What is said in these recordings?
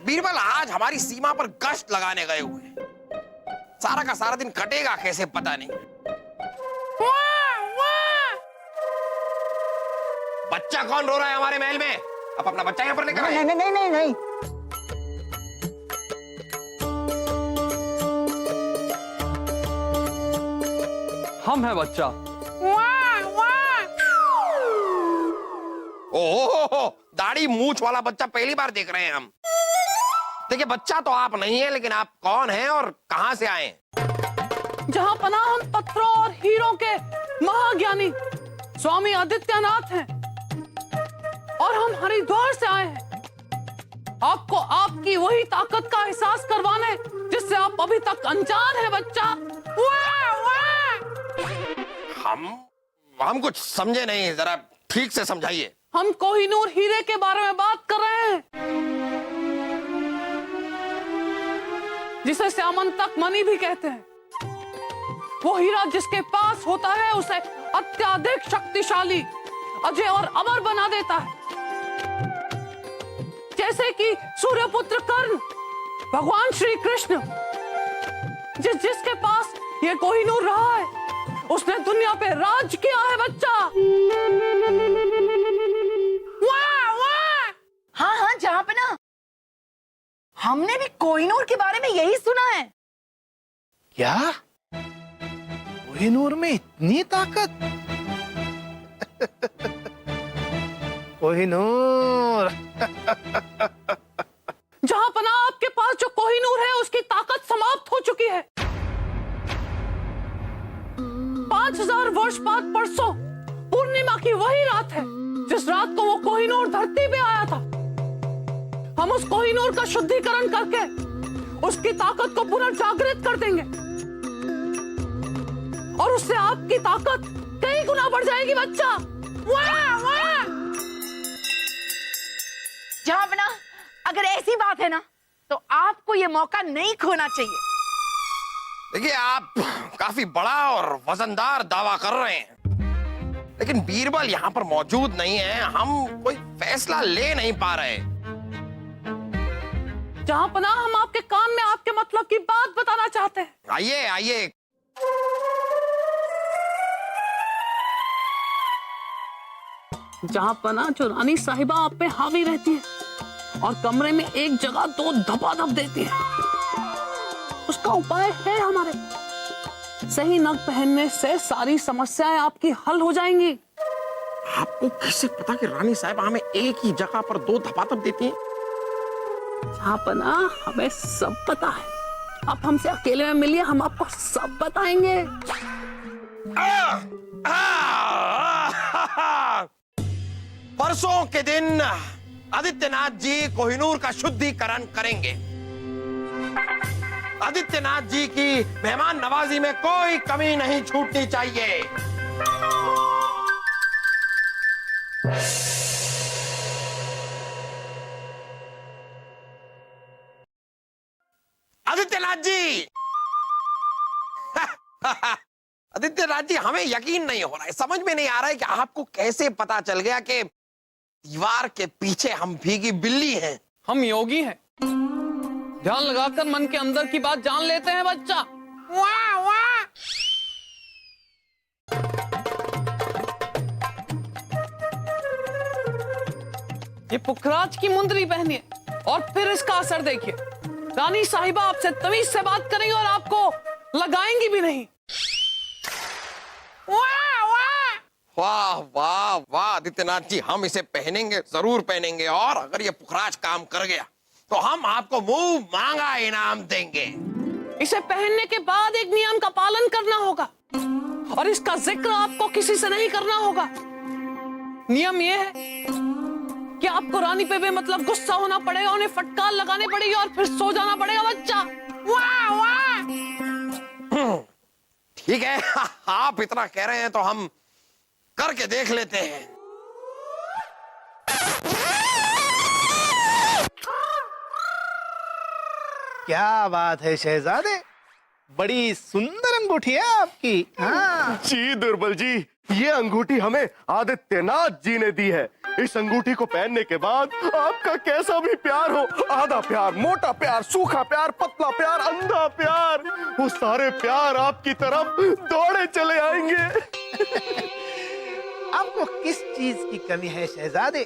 बीरबल आज हमारी सीमा पर गश्त लगाने गए हुए हैं। सारा का सारा दिन कटेगा कैसे पता नहीं। बच्चा कौन रो रहा है हमारे महल में? अब अपना बच्चा यहाँ पर लेकर आए। नहीं नहीं नहीं नहीं। हम है बच्चा। ओहो, दाढ़ी मूछ वाला बच्चा पहली बार देख रहे हैं हम। देखिए बच्चा तो आप नहीं है, लेकिन आप कौन हैं और कहां से आए हैं? जहां पनाह हम पत्थरों और हीरों के महाज्ञानी स्वामी आदित्यनाथ हैं और हम हरिद्वार से आए हैं आपको आपकी वही ताकत का एहसास करवाने जिससे आप अभी तक अनजान हैं बच्चा। हम कुछ समझे नहीं, जरा ठीक से समझाइए। हम कोहिनूर हीरे के बारे में बात कर रहे हैं जिसे स्यामंतक मणि भी कहते हैं। वो हीरा जिसके पास होता है उसे अत्यधिक शक्तिशाली, अजय और अमर बना देता है। जैसे कि सूर्यपुत्र कर्ण, भगवान श्री कृष्ण, जिसके पास ये कोहिनूर रहा है उसने दुनिया पे राज किया है बच्चा। हाँ हाँ जहाँ पे ना हमने भी कोहिनूर के बारे में यही सुना है। क्या कोहिनूर में इतनी ताकत? कोहिनूर जहां पना आपके पास जो कोहिनूर है उसकी ताकत समाप्त हो चुकी है। 5000 वर्ष बाद परसों पूर्णिमा की वही रात है जिस रात को वो कोहिनूर धरती पे आया था। हम उस कोहिनूर का शुद्धिकरण करके उसकी ताकत को पुनर्जागृत कर देंगे और उससे आपकी ताकत कई गुना बढ़ जाएगी बच्चा। वाह वाह। जहाँ पे ना अगर ऐसी बात है ना तो आपको ये मौका नहीं खोना चाहिए। देखिए आप काफी बड़ा और वजनदार दावा कर रहे हैं, लेकिन बीरबल यहाँ पर मौजूद नहीं है। हम कोई फैसला ले नहीं पा रहे। जहां पना हम आपके कान में आपके मतलब की बात बताना चाहते हैं। आइए आइए। जहां पना जो रानी साहिबा आप पे हावी रहती है और कमरे में एक जगह 2 धपाधप देती है, उसका उपाय है हमारे। सही नग पहनने से सारी समस्याएं आपकी हल हो जाएंगी। आपको कैसे पता कि रानी साहिबा हमें एक ही जगह पर 2 धपाधप देती हैं? जहां पना हमें सब पता है। आप हमसे अकेले में मिलिए, हम आपको सब बताएंगे। परसों के दिन आदित्यनाथ जी कोहिनूर का शुद्धिकरण करेंगे। आदित्यनाथ जी की मेहमान नवाजी में कोई कमी नहीं छूटनी चाहिए। आदित्यनाथ जी आदित्यनाथ जी, हमें यकीन नहीं हो रहा है, समझ में नहीं आ रहा है कि आपको कैसे पता चल गया कि दीवार के पीछे हम भीगी बिल्ली हैं। हम योगी हैं, ध्यान लगाकर मन के अंदर की बात जान लेते हैं बच्चा। वाह वाह। ये पुखराज की मुंदरी पहनिए और फिर इसका असर देखिए। रानी साहिबा आपसे तमीज से बात करेंगी और आपको लगाएंगी भी नहीं। वाह वाह वाह वाह वाह आदित्यनाथ जी, हम इसे पहनेंगे, जरूर पहनेंगे, और अगर ये पुखराज काम कर गया तो हम आपको मुंह मांगा इनाम देंगे। इसे पहनने के बाद एक नियम का पालन करना होगा और इसका जिक्र आपको किसी से नहीं करना होगा। नियम यह है कि आपको रानी पे बेमतलब गुस्सा होना पड़ेगा, उन्हें फटकार लगाने पड़ेगी और फिर सो जाना पड़ेगा बच्चा। वाह वाह। ठीक है, आप इतना कह रहे हैं तो हम करके देख लेते हैं। क्या बात है शहजादे, बड़ी सुंदर अंगूठी है आपकी। हाँ। जी दुर्बल जी, ये अंगूठी हमें आदित्यनाथ जी ने दी है। इस अंगूठी को पहनने के बाद आपका कैसा भी प्यार हो, आधा प्यार, मोटा प्यार, सूखा प्यार, पतला प्यार, अंधा प्यार, वो सारे प्यार आपकी तरफ दौड़े चले आएंगे। आपको किस चीज की कमी है शहजादे?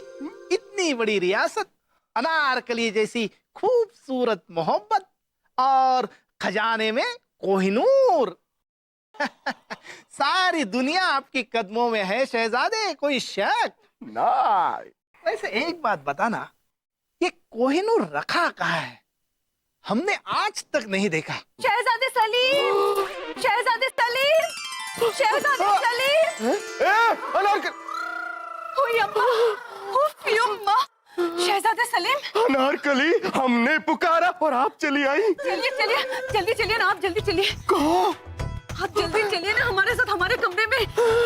इतनी बड़ी रियासत, अनारकली जैसी खूबसूरत मोहब्बत और खजाने में कोहिनूर। सारी दुनिया आपके कदमों में है शहजादे, कोई शक ना। वैसे एक बात बताना, ये कोहिनूर रखा कहाँ है? हमने आज तक नहीं देखा। शहजादे सलीम, शहजादे सलीम, शहजादे सलीम। हुई अम्मा, हुई अम्मा। शहजादे सलीम, अनारकली, हमने पुकारा और आप चली आई। चलिए चलिए, जल्दी चलिए ना, आप जल्दी चलिए। कहाँ? आप जल्दी चलिए ना हमारे साथ, हमारे कमरे में।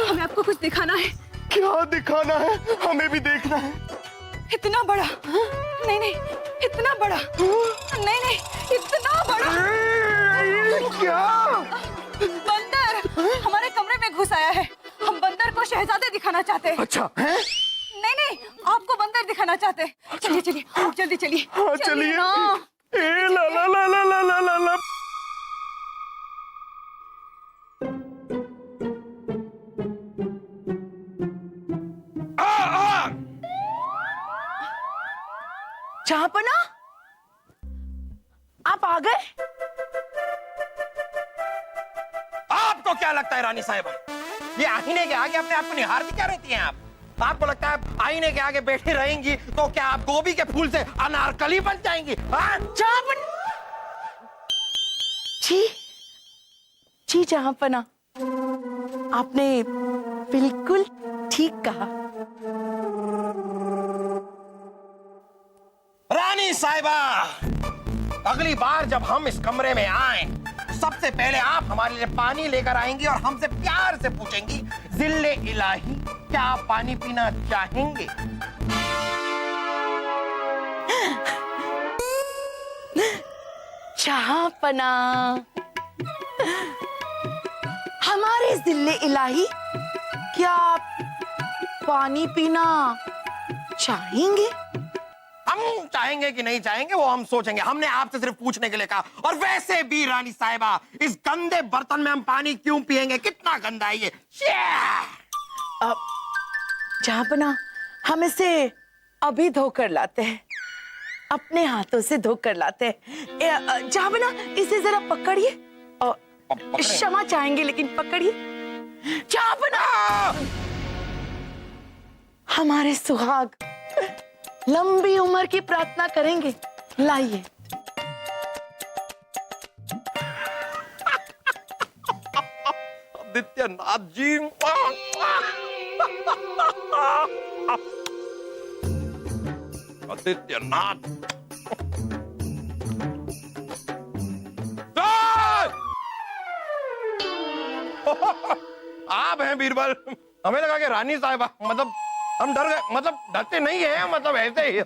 हमें आपको कुछ दिखाना है। क्या दिखाना है? हमें भी देखना है। इतना बड़ा, नहीं नहीं, इतना बड़ा, नहीं नहीं, इतना बड़ा क्या? बंदर हमारे कमरे में घुस आया है। हम बंदर को शहजादे दिखाना चाहते हैं। अच्छा है? नहीं नहीं, आपको बंदर दिखाना चाहते हैं। चलिए चलिए, आप जल्दी चलिए। हाँ चलिए। ना। ए ला ला ला ला ला ला ला ला। जहाँपना, आप आ गए? आपको क्या लगता है रानी साहिबा, ये आईने के आगे अपने आप को निहारती क्या रहती हैं आप? आपको लगता है आईने के आगे बैठी रहेंगी तो क्या आप गोभी के फूल से अनारकली बन जाएंगी? जी जी जहाँपना, आपने बिल्कुल ठीक कहा। रानी साहिबा, अगली बार जब हम इस कमरे में आए, सबसे पहले आप हमारे लिए पानी लेकर आएंगी और हमसे प्यार से पूछेंगी, जिल्ले इलाही, क्या आप पानी पीना चाहेंगे? जहाँपना, हमारे जिल्ले इलाही, क्या आप पानी पीना चाहेंगे? हम चाहेंगे कि नहीं चाहेंगे वो हम सोचेंगे। हमने आपसे सिर्फ पूछने के लिए कहा। और वैसे भी रानी साहिबा, इस गंदे बर्तन में हम पानी क्यों पिएंगे? कितना गंदा है ये। जहाँपना, हम इसे अभी धोकर लाते हैं, अपने हाथों से धोकर लाते हैं। जहाँपना, इसे जरा पकड़िए। क्षमा चाहेंगे लेकिन पकड़िए। जहाँपना, हमारे सुहाग लंबी उम्र की प्रार्थना करेंगे। लाइए। आदित्यनाथ जी, आदित्यनाथ, आप हैं बीरबल। हमें लगा कि रानी साहिबा, मतलब हम डर गए। मतलब डरते नहीं है, मतलब ऐसे ही।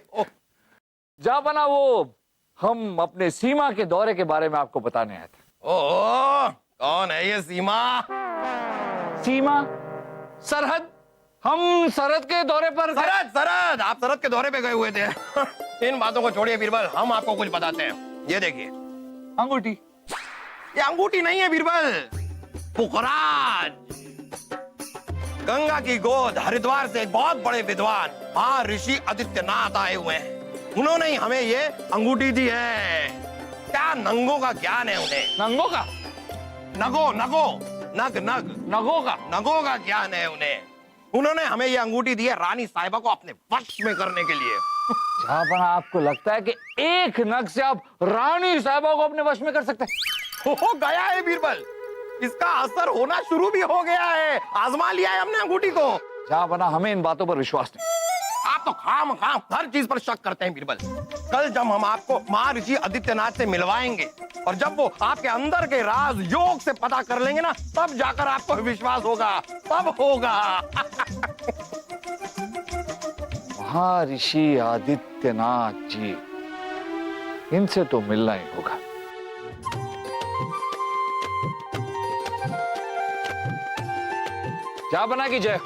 जहाँपना, वो हम अपने सीमा के दौरे के बारे में आपको बताने आए थे। ओह, कौन है ये सीमा? सीमा, सरहद। हम सरहद के दौरे पर। सरहद, सरहद, आप सरहद के दौरे पे गए हुए थे। इन बातों को छोड़िए बीरबल, हम आपको कुछ बताते हैं। ये देखिए अंगूठी। ये अंगूठी नहीं है बीरबल, पुखराज। गंगा की गोद हरिद्वार से एक बहुत बड़े विद्वान महर्षि आदित्यनाथ आए हुए हैं। उन्होंने ही हमें ये अंगूठी दी है। क्या नंगों का ज्ञान है उन्हें। नंगों का? नगो नगो, नग नग, नगों का? नगों का ज्ञान है उन्हें। उन्होंने हमें ये अंगूठी दी है रानी साहिबा को अपने वश में करने के लिए। जहाँपना, आपको लगता है कि एक नग से आप रानी साहिबा को अपने वश में कर सकते हैं? हो गया है बीरबल, इसका असर होना शुरू भी हो गया है। आजमा लिया है हमने अंगूठी को। जहाँपना, हमें इन बातों पर विश्वास नहीं। आप तो खाम खाम हर चीज पर शक करते हैं बीरबल। कल जब हम आपको महर्षि आदित्यनाथ से मिलवाएंगे और जब वो आपके अंदर के राज योग से पता कर लेंगे ना, तब जाकर आपको विश्वास होगा, तब होगा। महर्षि आदित्यनाथ जी, इनसे तो मिलना ही होगा। जाबना की जय।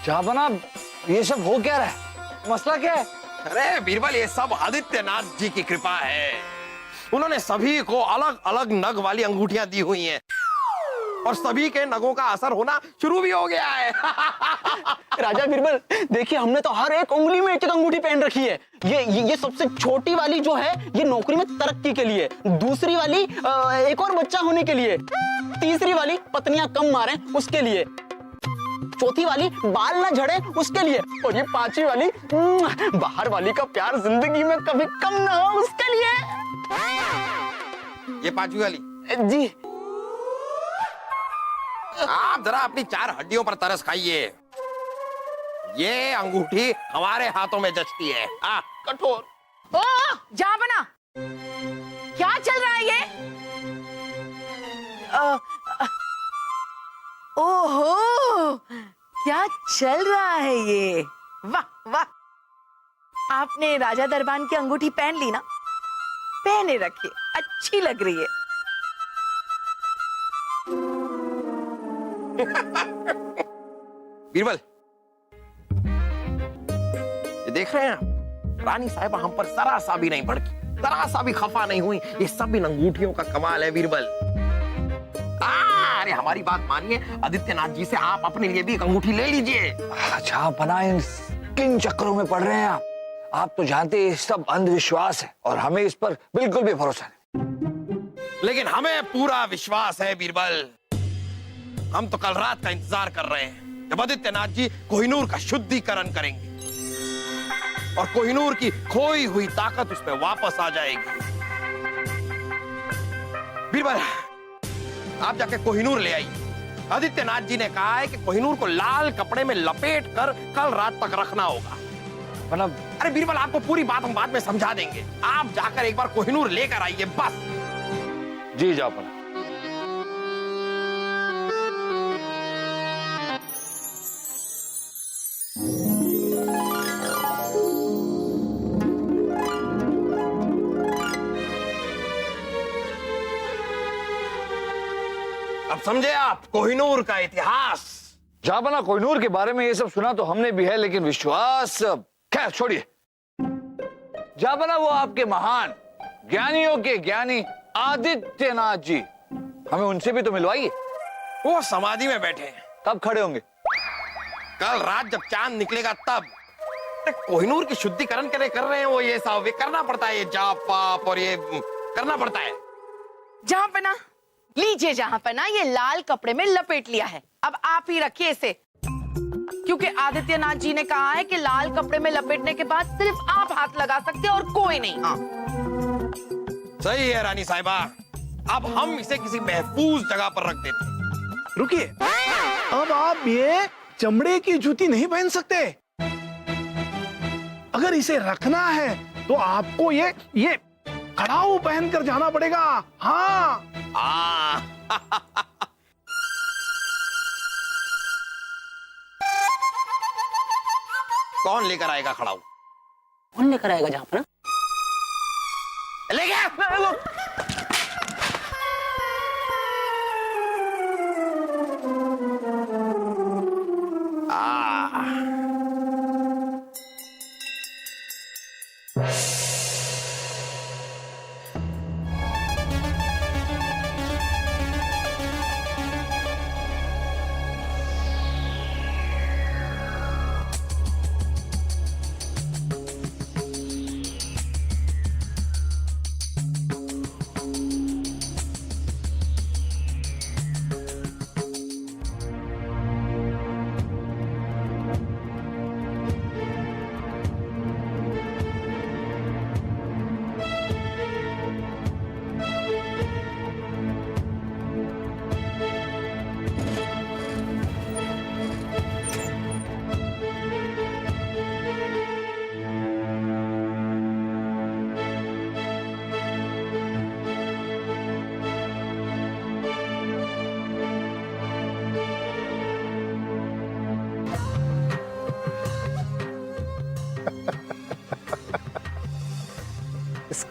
जाबना ये सब हो क्या रहा है, मसला क्या है? अरे बीरबल, ये सब आदित्यनाथ जी की कृपा है। उन्होंने सभी को अलग अलग नग वाली अंगूठियां दी हुई हैं और सभी के नगों का असर होना शुरू भी हो गया है। राजा बीरबल, देखिए हमने तो हर एक उंगली में एक एक अंगूठी पहन रखी है। ये सबसे छोटी वाली जो है ये नौकरी में तरक्की के लिए, दूसरी वाली एक और बच्चा होने के लिए, तीसरी वाली पत्नियां कम मारे उसके लिए, चौथी वाली बाल ना झड़े उसके लिए, और ये पांचवी वाली बाहर वाली का प्यार जिंदगी में कभी कम ना हो उसके लिए। ये पांचवी वाली जी। आप जरा अपनी 4 हड्डियों पर तरस खाइए। ये अंगूठी हमारे हाथों में जचती है। कठोर। ओ जाबना, क्या चल रहा है ये? ओहो, क्या चल रहा है ये? वाह वाह, आपने राजा दरबान की अंगूठी पहन ली ना? पहने रखिए, अच्छी लग रही है। बीरबल, ये देख रहे हैं आप, रानी साहिबा हम पर जरा सा भी नहीं भड़की, जरा सा भी खफा नहीं हुई। ये सब इन अंगूठियों का कमाल है बीरबल। अरे हमारी बात मानिए, आदित्यनाथ जी से आप अपने लिए भी एक अंगूठी ले लीजिए। अच्छा बना, इन किन चक्करों में पड़ रहे हैं आप तो जानते हैं सब अंधविश्वास है और हमें इस पर बिल्कुल भी भरोसा नहीं। लेकिन हमें पूरा विश्वास है बीरबल। हम तो कल रात का इंतजार कर रहे हैं जब आदित्यनाथ जी कोहिनूर का शुद्धिकरण करेंगे और कोहिनूर की खोई हुई ताकत उसमें वापस आ जाएगी। बीरबल, आप जाके कोहिनूर ले आइए। आदित्यनाथ जी ने कहा है कि कोहिनूर को लाल कपड़े में लपेट कर कल रात तक रखना होगा। मतलब अरे बीरबल, आपको पूरी बात हम बाद में समझा देंगे। आप जाकर एक बार कोहिनूर लेकर आइए बस। जी जाबना। अब समझे आप कोहिनूर का इतिहास। जाबना, कोहिनूर के बारे में ये सब सुना तो हमने भी है, लेकिन विश्वास खैर छोड़िए। जाबना, वो आपके महान ज्ञानियों के ज्ञानी आदित्यनाथ जी, हमें उनसे भी तो मिलवाइए। वो समाधि में बैठे हैं। कब खड़े होंगे? कल रात जब चांद निकलेगा तब। कोहिनूर की शुद्धिकरण के लिए कर रहे हैं वो, ये सब करना पड़ता है, ये जाप पाप और ये करना पड़ता है। जहांपना लीजिए, जहांपना ये लाल कपड़े में लपेट लिया है, अब आप ही रखिए इसे, क्योंकि आदित्यनाथ जी ने कहा है कि लाल कपड़े में लपेटने के बाद सिर्फ आप हाथ लगा सकते हैं और कोई नहीं। हाँ सही है रानी साहिबा, अब हम इसे किसी महफूज जगह पर रख देते हैं। रुकिए, अब आप ये चमड़े की जूती नहीं पहन सकते। अगर इसे रखना है तो आपको ये कड़ाऊ पहनकर जाना पड़ेगा। हाँ। कौन लेकर आएगा खड़ाऊ? कौन लेकर आएगा जहांपना? ले गया।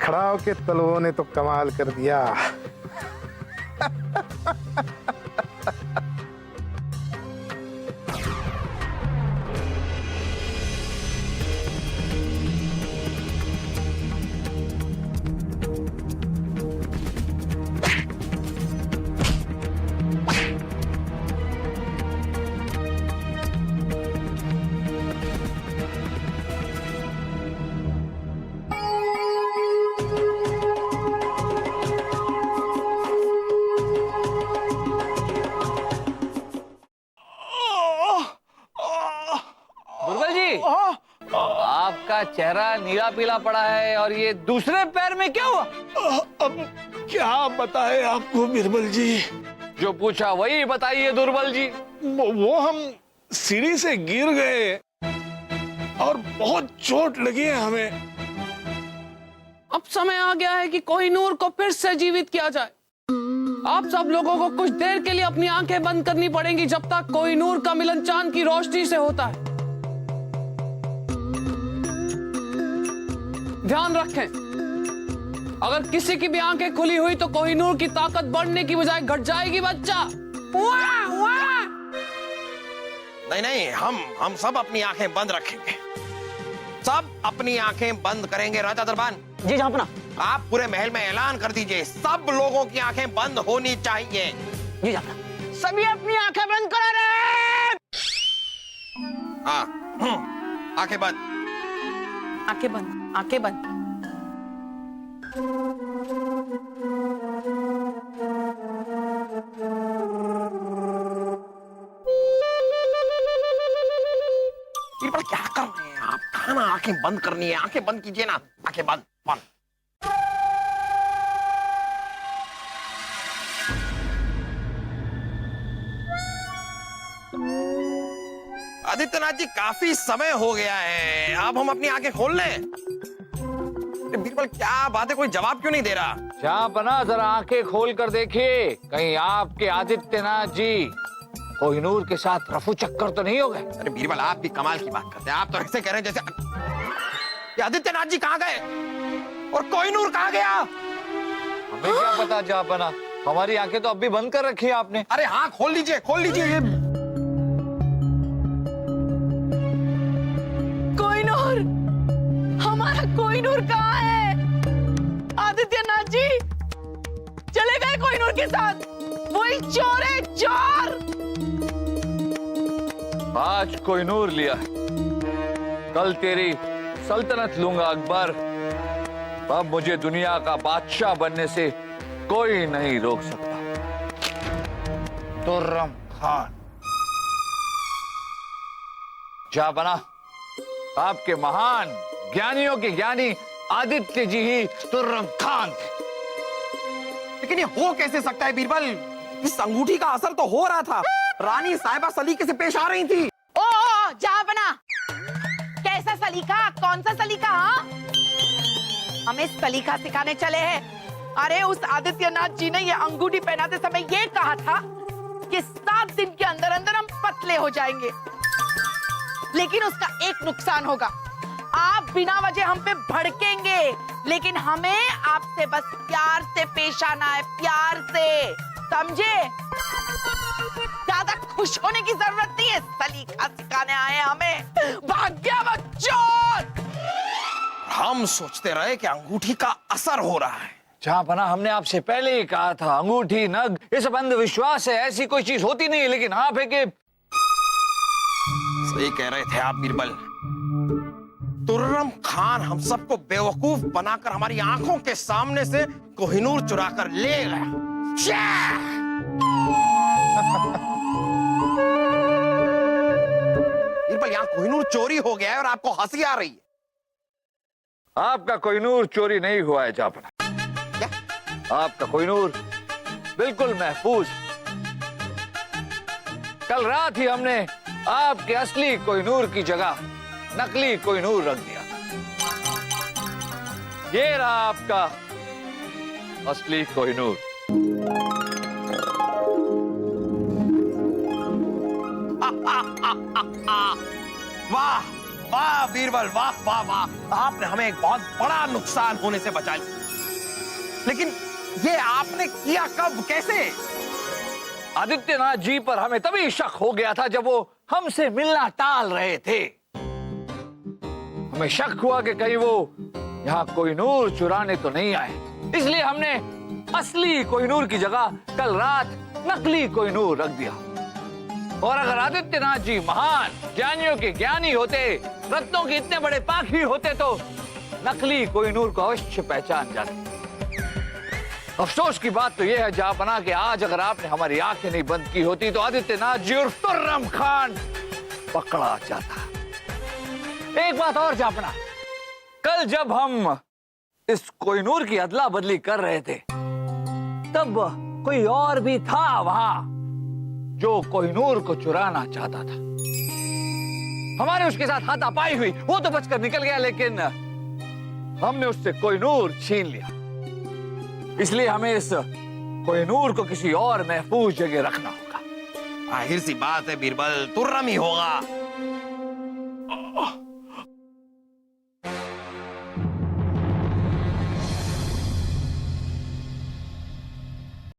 खड़ाओ के तलवों ने तो कमाल कर दिया। दुर्बल जी, आपका चेहरा नीला पीला पड़ा है और ये दूसरे पैर में क्या हुआ? अब क्या बताए आपको बीरबल जी? जो पूछा वही बताइए दुर्बल जी। वो हम सीढ़ी से गिर गए और बहुत चोट लगी है हमें। अब समय आ गया है कि कोहिनूर को फिर से जीवित किया जाए। आप सब लोगों को कुछ देर के लिए अपनी आंखें बंद करनी पड़ेंगी जब तक कोहिनूर का मिलन चांद की रोशनी से होता है। ध्यान रखें, अगर किसी की भी आंखें खुली हुई तो कोहिनूर की ताकत बढ़ने की बजाय घट जाएगी बच्चा। वाह वाह। नहीं नहीं, हम सब अपनी आंखें बंद रखेंगे, सब अपनी आंखें बंद करेंगे। राजा दरबान जी जहाँपना। आप पूरे महल में ऐलान कर दीजिए, सब लोगों की आंखें बंद होनी चाहिए। जी जहाँपना। सभी अपनी आंखें बंद करा रहे। हाँ, आंखें बंद। आंखें बंद, आंखें बंद। बीरबल क्या कर रहे हैं आप? कहाँ ना आंखें बंद करनी है, आंखें बंद कीजिए ना, आंखें बंद बंद। आदित्यनाथ जी, काफी समय हो गया है, अब हम अपनी आंखें खोल लें। बीरबल क्या बात है, कोई जवाब क्यों नहीं दे रहा? जहाँपना जरा आंखें खोल कर देखिए, कहीं आपके आदित्यनाथ जी कोहिनूर के साथ रफू चक्कर तो नहीं हो गए? अरे बीरबल, आप भी कमाल की बात करते हैं। आप तो ऐसे कह रहे हैं जैसे ये आदित्यनाथ जी कहाँ गए और कोहिनूर कहाँ गया? हमें क्या पता जहाँपना, हमारी आंखें तो अब भी बंद कर रखी है आपने। अरे हाँ, खोल लीजिए, खोल लीजिए। ये कोहिनूर, हमारा कोहिनूर कहाँ है? आदित्यनाथ जी चले गए कोहिनूर के साथ, वही चोर है, चोर। आज कोहिनूर लिया, कल तेरी सल्तनत लूंगा अकबर। अब मुझे दुनिया का बादशाह बनने से कोई नहीं रोक सकता। तुर्रम खान। जहाँपना, आपके महान ज्ञानियों के ज्ञानी आदित्य जी ही तुर्रम खान थे। लेकिन ये हो कैसे सकता है बीरबल? इस अंगूठी का असर तो हो रहा था, रानी साहिबा सलीके से पेश आ रही थी। ओ जहाँपना, कैसा सलीका? कौन सा सलीका? हाँ, हमें सलीका सिखाने चले हैं। अरे उस आदित्यनाथ जी ने ये अंगूठी पहनाते समय ये कहा था कि 7 दिन के अंदर अंदर हम पतले हो जाएंगे। लेकिन उसका एक नुकसान होगा, आप बिना वजह हम पे भड़केंगे, लेकिन हमें आपसे बस प्यार से पेश आना है, प्यार से, समझे? ज्यादा खुश होने की जरूरत नहीं है, सलीका सिखाने आए हमें। भाग्य बच्चों, हम सोचते रहे कि अंगूठी का असर हो रहा है। जहाँपना, हमने आपसे पहले ही कहा था, अंगूठी नग ये सब अंधविश्वास है, ऐसी कोई चीज होती नहीं है। लेकिन आप है कि सही कह रहे थे आप बीरबल। तुर्रम खान हम सबको बेवकूफ बनाकर हमारी आंखों के सामने से कोहिनूर चुरा कर ले गया। बीरबल, यहाँ कोहिनूर चोरी हो गया है और आपको हंसी आ रही है। आपका कोहिनूर चोरी नहीं हुआ है जहाँपना। क्या? आपका कोहिनूर बिल्कुल महफूज। कल रात ही हमने आपके असली कोहिनूर की जगह नकली कोहिनूर रख दिया। ये रहा आपका असली कोहिनूर। वाह वाह बीरबल, वाह वाह वाह, आपने हमें एक बहुत बड़ा नुकसान होने से बचा लिया। लेकिन ये आपने किया कब, कैसे? आदित्यनाथ जी पर हमें तभी शक हो गया था जब वो हमसे मिलना टाल रहे थे। हमें शक हुआ कि कहीं वो यहाँ कोहिनूर चुराने तो नहीं आए, इसलिए हमने असली कोहिनूर की जगह कल रात नकली कोहिनूर रख दिया। और अगर आदित्यनाथ जी महान ज्ञानियों के ज्ञानी होते, रत्नों के इतने बड़े पाखी होते तो नकली कोहिनूर को अवश्य पहचान जाते। अफसोस की बात तो यह है जहांपना कि आज अगर आपने हमारी आंखें नहीं बंद की होती तो आदित्यनाथ जी और खुर्रम खान पकड़ा जाता। एक बात और जहांपना, कल जब हम इस कोहिनूर की अदला बदली कर रहे थे तब कोई और भी था वहां जो कोहिनूर को चुराना चाहता था। हमारे उसके साथ हाथापाई हुई, वो तो बचकर निकल गया, लेकिन हमने उससे कोहिनूर छीन लिया। इसलिए हमें इस कोहिनूर को किसी और महफूज जगह रखना होगा। जाहिर सी बात है बीरबल, तुर्रम ही होगा।